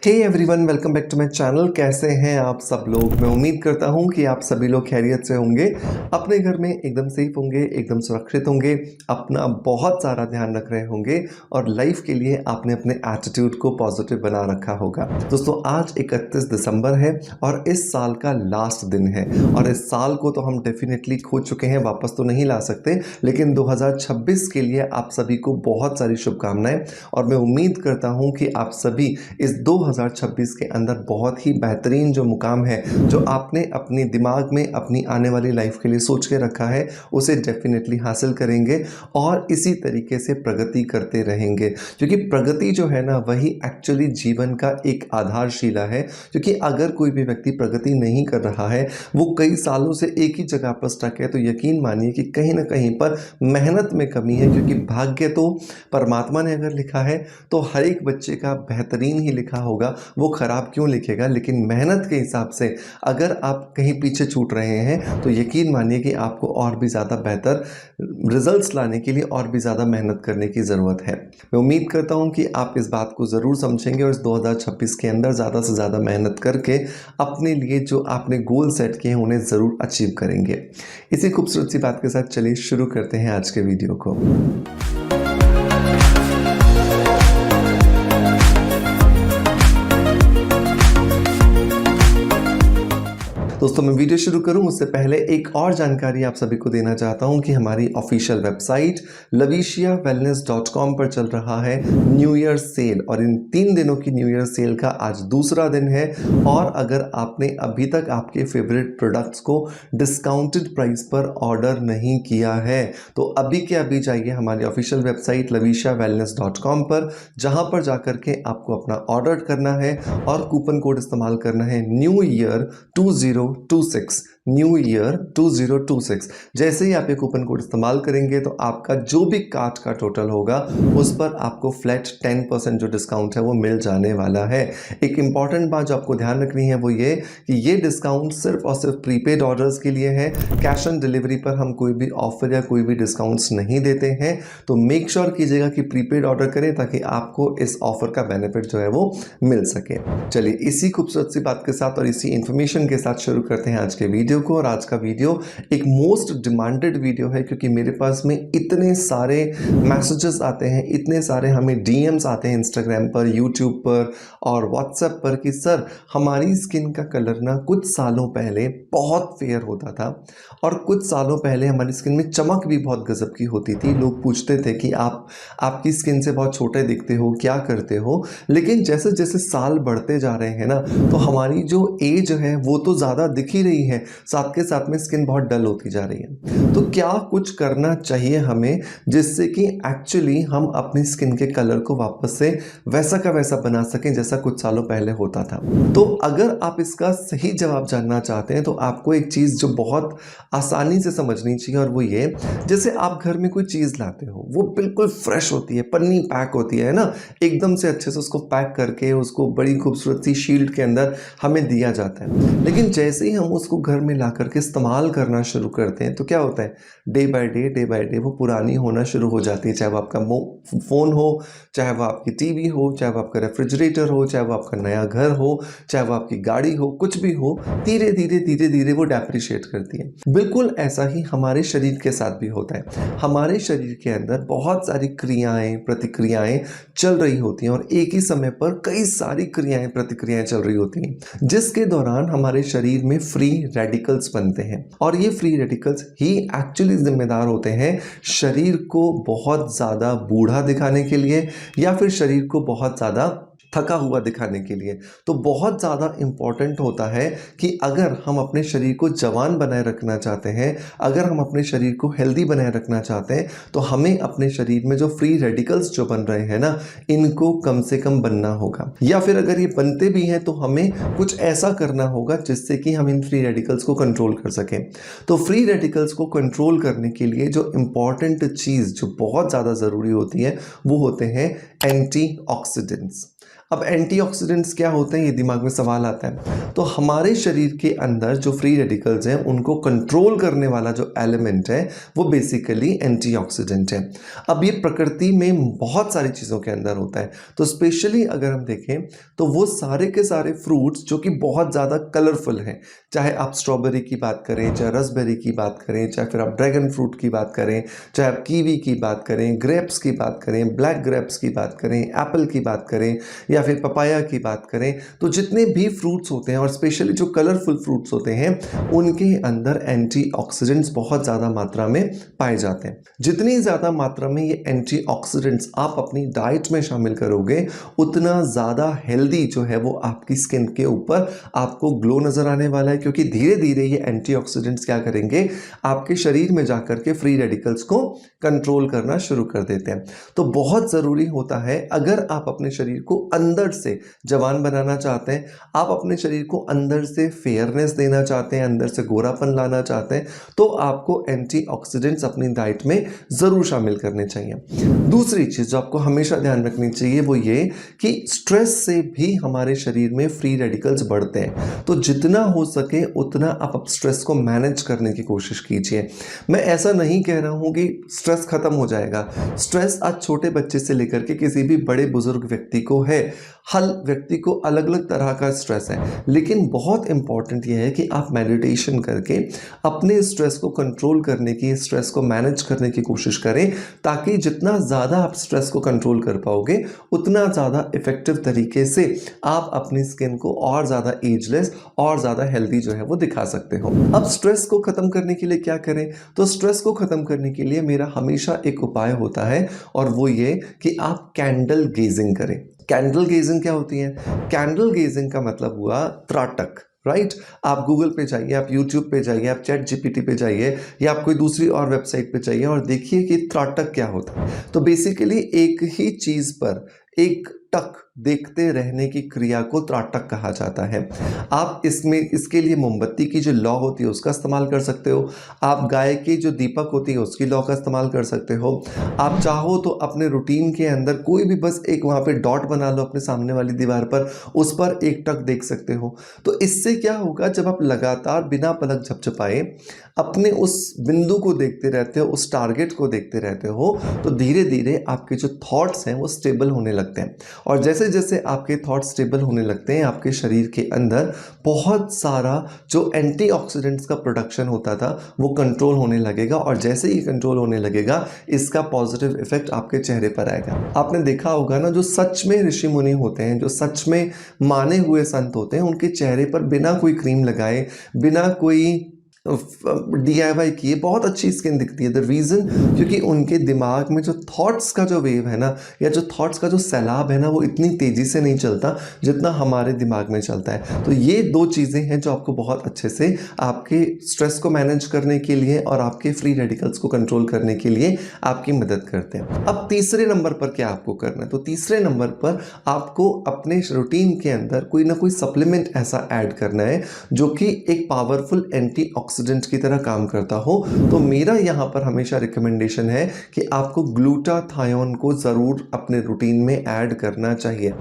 Hey everyone, welcome back to my channel. कैसे हैं आप सब लोग? मैं उम्मीद करता हूं कि आप सभी लोग खैरियत से होंगे, अपने घर में एकदम सेफ होंगे, एकदम सुरक्षित होंगे, अपना बहुत सारा ध्यान रख रहे होंगे और लाइफ के लिए आपने अपने एटीट्यूड को पॉजिटिव बना रखा होगा। दोस्तों, आज 31 दिसंबर है और इस साल का लास्ट दिन है और इस साल को तो हम डेफिनेटली खो चुके हैं, वापस तो नहीं ला सकते, लेकिन 2026 के लिए आप सभी को बहुत सारी शुभकामनाएं और मैं उम्मीद करता हूं कि आप सभी इस 2026 के अंदर बहुत ही बेहतरीन जो मुकाम है, जो आपने अपने दिमाग में अपनी आने वाली लाइफ के लिए सोच के रखा है, उसे डेफिनेटली हासिल करेंगे और इसी तरीके से प्रगति करते रहेंगे। क्योंकि प्रगति जो है ना, वही एक्चुअली जीवन का एक आधारशिला है। क्योंकि अगर कोई भी व्यक्ति प्रगति नहीं कर रहा है, वो कई सालों से एक ही जगह पर स्टक है, तो यकीन मानिए कि कहीं ना कहीं पर मेहनत में कमी है। क्योंकि भाग्य तो परमात्मा ने अगर लिखा है तो हर एक बच्चे का बेहतरीन ही लिखा होगा, वो खराब क्यों लिखेगा। लेकिन मेहनत के हिसाब से अगर आप कहीं पीछे छूट रहे हैं तो यकीन मानिए कि आपको और भी ज़्यादा बेहतर रिजल्ट्स लाने के लिए और भी ज़्यादा मेहनत करने की ज़रूरत है। मैं उम्मीद करता हूं कि आप इस बात को ज़रूर समझेंगे और इस 2026 के अंदर ज़्यादा से ज़्यादा मेहनत करके अपने लिए जो आपने गोल सेट किए हैं उन्हें ज़रूर अचीव करेंगे। इसी खूबसूरत सी बात के साथ चलिए शुरू करते हैं आज के वीडियो को। दोस्तों, मैं वीडियो शुरू करूं उससे पहले एक और जानकारी आप सभी को देना चाहता हूं कि हमारी ऑफिशियल वेबसाइट laviciawellness.com पर चल रहा है न्यू ईयर सेल और इन 3 दिनों की न्यू ईयर सेल का आज दूसरा दिन है। और अगर आपने अभी तक आपके फेवरेट प्रोडक्ट्स को डिस्काउंटेड प्राइस पर ऑर्डर नहीं किया है तो अभी के अभी जाइए हमारी ऑफिशियल वेबसाइट laviciawellness.com पर, जहां पर जाकर के आपको अपना ऑर्डर करना है और कूपन कोड इस्तेमाल करना है न्यू ईयर 2026। New year 2026। जैसे ही आप ये कूपन कोड इस्तेमाल करेंगे तो आपका जो भी कार्ट का टोटल होगा उस पर आपको फ्लैट 10% जो डिस्काउंट है वो मिल जाने वाला है। एक इंपॉर्टेंट बात जो आपको ध्यान रखनी है वो ये कि ये डिस्काउंट सिर्फ और सिर्फ प्रीपेड ऑर्डर्स के लिए है। कैश ऑन डिलीवरी पर हम कोई भी ऑफर या कोई भी डिस्काउंट्स नहीं देते हैं, तो मेक श्योर कीजिएगा कि प्रीपेड ऑर्डर करें ताकि आपको इस ऑफर का बेनिफिट जो है वो मिल सके। चलिए, इसी खूबसूरत सी बात के साथ और इसी इंफॉर्मेशन के साथ शुरू करते हैं आज के वीडियो को। और आज का वीडियो एक मोस्ट डिमांडेड वीडियो है क्योंकि मेरे पास में इतने सारे मैसेजेस आते हैं, इतने सारे हमें डीएम्स आते हैं इंस्टाग्राम पर, यूट्यूब पर और व्हाट्सएप पर कि सर, हमारी स्किन का कलर ना कुछ सालों पहले बहुत फेयर होता था और कुछ सालों पहले हमारी स्किन में चमक भी बहुत गजब की होती थी। लोग पूछते थे कि आपकी स्किन से बहुत छोटे दिखते हो, क्या करते हो। लेकिन जैसे जैसे साल बढ़ते जा रहे हैं ना, तो हमारी जो एज है वो तो ज़्यादा दिख ही रही है, साथ के साथ में स्किन बहुत डल होती जा रही है। तो क्या कुछ करना चाहिए हमें जिससे कि एक्चुअली हम अपनी स्किन के कलर को वापस से वैसा का वैसा बना सकें जैसा कुछ सालों पहले होता था। तो अगर आप इसका सही जवाब जानना चाहते हैं तो आपको एक चीज़ जो बहुत आसानी से समझनी चाहिए और वो ये, जैसे आप घर में कोई चीज़ लाते हो, वो बिल्कुल फ्रेश होती है, पन्नी पैक होती है ना, एकदम से अच्छे से उसको पैक करके उसको बड़ी खूबसूरत सी शील्ड के अंदर हमें दिया जाता है। लेकिन जैसे ही हम उसको घर में ला करके इस्तेमाल करना शुरू करते हैं तो क्या होता है, डे बाय डे वो पुरानी होना शुरू हो जाती है। चाहे वो आपका फ़ोन हो, चाहे वो आपकी टीवी हो, चाहे वो आपका रेफ्रिजरेटर हो, चाहे वो आपका नया घर हो, चाहे वो आपकी गाड़ी हो, कुछ भी हो, धीरे धीरे वो डेप्रिशिएट करती है। बिल्कुल ऐसा ही हमारे शरीर के साथ भी होता है। हमारे शरीर के अंदर बहुत सारी क्रियाएं प्रतिक्रियाएं चल रही होती हैं और एक ही समय पर कई सारी क्रियाएं प्रतिक्रियाएं चल रही होती हैं, जिसके दौरान हमारे शरीर में फ्री रेडिकल्स बनते हैं और ये फ्री रेडिकल्स ही एक्चुअली जिम्मेदार होते हैं शरीर को बहुत ज़्यादा बूढ़ा दिखाने के लिए या फिर शरीर को बहुत ज़्यादा थका हुआ दिखाने के लिए। तो बहुत ज़्यादा इम्पॉर्टेंट होता है कि अगर हम अपने शरीर को जवान बनाए रखना चाहते हैं, अगर हम अपने शरीर को हेल्दी बनाए रखना चाहते हैं, तो हमें अपने शरीर में जो फ्री रेडिकल्स जो बन रहे हैं ना, इनको कम से कम बनना होगा। या फिर अगर ये बनते भी हैं तो हमें कुछ ऐसा करना होगा जिससे कि हम इन फ्री रेडिकल्स को कंट्रोल कर सकें। तो फ्री रेडिकल्स को कंट्रोल करने के लिए जो इम्पॉर्टेंट चीज़ जो बहुत ज़्यादा ज़रूरी होती है वो होते हैं एंटीऑक्सीडेंट्स। अब एंटीऑक्सीडेंट्स क्या होते हैं, ये दिमाग में सवाल आता है। तो हमारे शरीर के अंदर जो फ्री रेडिकल्स हैं उनको कंट्रोल करने वाला जो एलिमेंट है वो बेसिकली एंटीऑक्सीडेंट है। अब ये प्रकृति में बहुत सारी चीज़ों के अंदर होता है, तो स्पेशली अगर हम देखें तो वो सारे के सारे फ्रूट्स जो कि बहुत ज़्यादा कलरफुल हैं, चाहे आप स्ट्रॉबेरी की बात करें, चाहे रसबेरी की बात करें, चाहे फिर आप ड्रैगन फ्रूट की बात करें, चाहे आप कीवी की बात करें, ग्रेप्स की बात करें, ब्लैक ग्रेप्स की बात करें, एप्पल की बात करें या फिर पपाया की बात करें, तो जितने भी फ्रूट्स होते हैं और स्पेशली जो कलरफुल फ्रूट्स होते हैं उनके अंदर एंटीऑक्सीडेंट्स बहुत ज़्यादा मात्रा में पाए जाते हैं। जितनी ज़्यादा मात्रा में ये एंटीऑक्सीडेंट्स आप अपनी डाइट में शामिल करोगे उतना ज़्यादा हेल्दी जो है वो आपकी स्किन के ऊपर आपको ग्लो नज़र आने वाला है, क्योंकि धीरे धीरे ये एंटीऑक्सीडेंट्स क्या करेंगे, आपके शरीर में जाकर के फ्री रेडिकल्स को कंट्रोल करना शुरू कर देते हैं। तो बहुत ज़रूरी होता है, अगर आप अपने शरीर को अंदर से जवान बनाना चाहते हैं, आप अपने शरीर को अंदर से फेयरनेस देना चाहते हैं, अंदर से गोरापन लाना चाहते हैं, तो आपको एंटीऑक्सीडेंट्स अपनी डाइट में ज़रूर शामिल करने चाहिए। दूसरी चीज़ जो आपको हमेशा ध्यान रखनी चाहिए वो ये कि स्ट्रेस से भी हमारे शरीर में फ्री रेडिकल्स बढ़ते हैं, तो जितना हो सके उतना आप स्ट्रेस को मैनेज करने की कोशिश कीजिए। मैं ऐसा नहीं कह रहा हूँ कि स्ट्रेस खत्म हो जाएगा। स्ट्रेस आज छोटे बच्चे से लेकर के किसी भी बड़े बुजुर्ग व्यक्ति को है, हर व्यक्ति को अलग अलग तरह का स्ट्रेस है, लेकिन बहुत इंपॉर्टेंट यह है कि आप मेडिटेशन करके अपने स्ट्रेस को कंट्रोल करने की, स्ट्रेस को मैनेज करने की कोशिश करें, ताकि जितना ज़्यादा आप स्ट्रेस को कंट्रोल कर पाओगे उतना ज़्यादा इफेक्टिव तरीके से आप अपनी स्किन को और ज़्यादा एजलेस और ज़्यादा हेल्दी जो है वो दिखा सकते हो। अब स्ट्रेस को ख़त्म करने के लिए क्या करें, तो स्ट्रेस को ख़त्म करने के लिए मेरा हमेशा एक उपाय होता है और वो ये कि आप कैंडल गेजिंग करें। कैंडल गेजिंग क्या होती है? कैंडल गेजिंग का मतलब हुआ त्राटक, राइट? आप गूगल पे जाइए, आप यूट्यूब पे जाइए, आप चैट जीपीटी पे जाइए या आप कोई दूसरी और वेबसाइट पे जाइए और देखिए कि त्राटक क्या होता है। तो बेसिकली एक ही चीज़ पर एक टक देखते रहने की क्रिया को त्राटक कहा जाता है। आप इसके लिए मोमबत्ती की जो लौ होती है उसका इस्तेमाल कर सकते हो, आप गाय की जो दीपक होती है उसकी लौ का इस्तेमाल कर सकते हो, आप चाहो तो अपने रूटीन के अंदर कोई भी बस एक वहाँ पे डॉट बना लो अपने सामने वाली दीवार पर, उस पर एक टक देख सकते हो। तो इससे क्या होगा, जब आप लगातार बिना पलक झपझपाए अपने उस बिंदु को देखते रहते हो, उस टारगेट को देखते रहते हो, तो धीरे धीरे आपके जो थॉट्स हैं वो स्टेबल होने लगते हैं। और जैसे जैसे आपके थॉट्स स्टेबल होने लगते हैं, आपके शरीर के अंदर बहुत सारा जो एंटीऑक्सीडेंट्स का प्रोडक्शन होता था वो कंट्रोल होने लगेगा, और जैसे ही कंट्रोल होने लगेगा इसका पॉजिटिव इफेक्ट आपके चेहरे पर आएगा। आपने देखा होगा ना, जो सच में ऋषि मुनि होते हैं, जो सच में माने हुए संत होते हैं, उनके चेहरे पर बिना कोई क्रीम लगाए, बिना कोई DIY किए बहुत अच्छी स्किन दिखती है। द रीज़न, क्योंकि उनके दिमाग में जो थॉट्स का जो वेव है ना, या जो थॉट्स का जो सैलाब है ना, वो इतनी तेज़ी से नहीं चलता जितना हमारे दिमाग में चलता है। तो ये दो चीज़ें हैं जो आपको बहुत अच्छे से आपके स्ट्रेस को मैनेज करने के लिए और आपके फ्री रेडिकल्स को कंट्रोल करने के लिए आपकी मदद करते हैं। अब तीसरे नंबर पर क्या आपको करना है, तो तीसरे नंबर पर आपको अपने रूटीन के अंदर कोई ना कोई सप्लीमेंट ऐसा ऐड करना है जो कि एक पावरफुल एंटीऑक्सीडेंट की तरह काम करता हो। तो मेरा यहाँ पर हमेशा रिकमेंडेशन है कि आपको ग्लूटाथायोन को ज़रूर अपने रूटीन में ऐड करना चाहिए।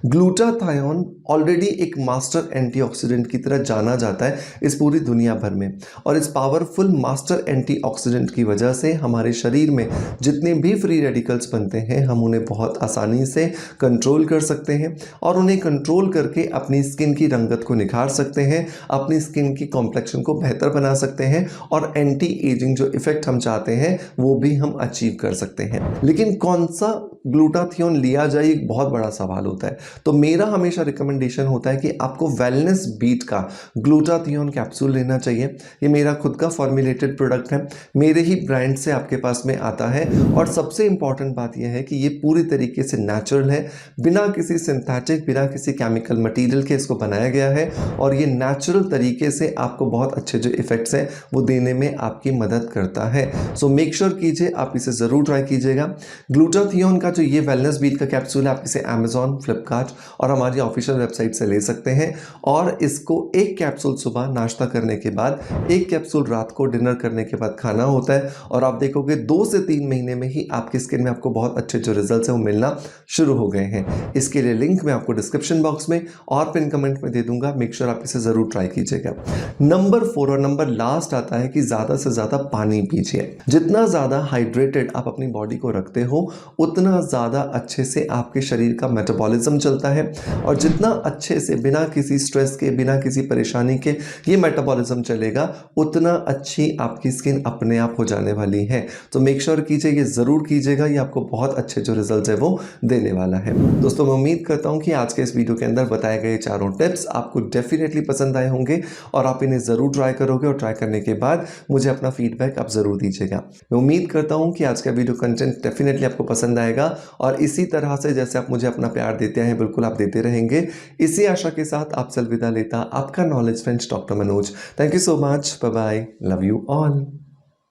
ग्लूटाथायोन ऑलरेडी एक मास्टर एंटीऑक्सीडेंट की तरह जाना जाता है इस पूरी दुनिया भर में, और इस पावरफुल मास्टर एंटीऑक्सीडेंट की वजह से हमारे शरीर में जितने भी फ्री रेडिकल्स बनते हैं हम उन्हें बहुत आसानी से कंट्रोल कर सकते हैं, और उन्हें कंट्रोल करके अपनी स्किन की रंगत को निखार सकते हैं, अपनी स्किन की कॉम्प्लेक्शन को बेहतर बना सकते हैं, और एंटी एजिंग जो इफेक्ट हम चाहते हैं वो भी हम अचीव कर सकते हैं। लेकिन कौन सा ग्लूटाथियोन लिया जाए, एक बहुत बड़ा सवाल होता है। तो मेरा हमेशा रिकमेंडेशन होता है कि आपको वेलनेस बीट का ग्लूटाथियोन कैप्सूल लेना चाहिए। ये मेरा खुद का फॉर्मुलेटेड प्रोडक्ट है, मेरे ही ब्रांड से आपके पास में आता है, और सबसे इंपॉर्टेंट बात यह है कि ये पूरी तरीके से नेचुरल है, बिना किसी सिंथेटिक, बिना किसी केमिकल मटेरियल के इसको बनाया गया है, और ये नेचुरल तरीके से आपको बहुत अच्छे जो इफेक्ट्स हैं वो देने में आपकी मदद करता है। सो मेक श्योर कीजिए आप इसे ज़रूर ट्राई कीजिएगा। ग्लूटाथियोन का जो ये वेलनेस बीट का कैप्सूल है आप इसे अमेजॉन, फ्लिपकार्ट और हमारी ऑफिशियल वेबसाइट से ले सकते हैं। और इसको एक कैप्सूल सुबह नाश्ता करने के बाद, एक कैप्सूल रात को डिनर करने के बाद खाना होता है और आप देखोगे 2 से 3 महीने में ही आपकी स्किन में आपको बहुत अच्छे जो रिजल्ट्स हैं वो मिलना शुरू हो गए हैं। इसके लिए लिंक मैं आपको डिस्क्रिप्शन बॉक्स में और पिन कमेंट में दे दूंगा। मेक श्योर आप इसे ज़रूर ट्राई कीजिएगा। नंबर 4 और नंबर लास्ट आता है कि ज़्यादा से ज़्यादा पानी पीजिए। जितना ज़्यादा हाइड्रेटेड आप अपनी बॉडी को रखते हो उतना ज़्यादा अच्छे से आपके शरीर का मेटाबॉलिज्म चलता है और जितना अच्छे से बिना किसी स्ट्रेस के, बिना किसी परेशानी के ये मेटाबॉलिज्म चलेगा उतना अच्छी आपकी स्किन अपने आप हो जाने वाली है। तो मेक श्योर कीजिए, ये ज़रूर कीजिएगा, ये आपको बहुत अच्छे जो रिजल्ट है वो देने वाला है। दोस्तों मैं उम्मीद करता हूँ कि आज के इस वीडियो के अंदर बताए गए चारों टिप्स आपको डेफिनेटली पसंद आए होंगे और आप इन्हें ज़रूर ट्राई करोगे और ट्राई करने के बाद मुझे अपना फीडबैक आप ज़रूर दीजिएगा। मैं उम्मीद करता हूँ कि आज का वीडियो कंटेंट डेफिनेटली आपको पसंद आएगा और इसी तरह से जैसे आप मुझे अपना प्यार देते हैं बिल्कुल आप देते रहेंगे। इसी आशा के साथ आपसे अलविदा लेता आपका knowledge friend doctor Manoj. Thank you so much. Bye bye. Love you all.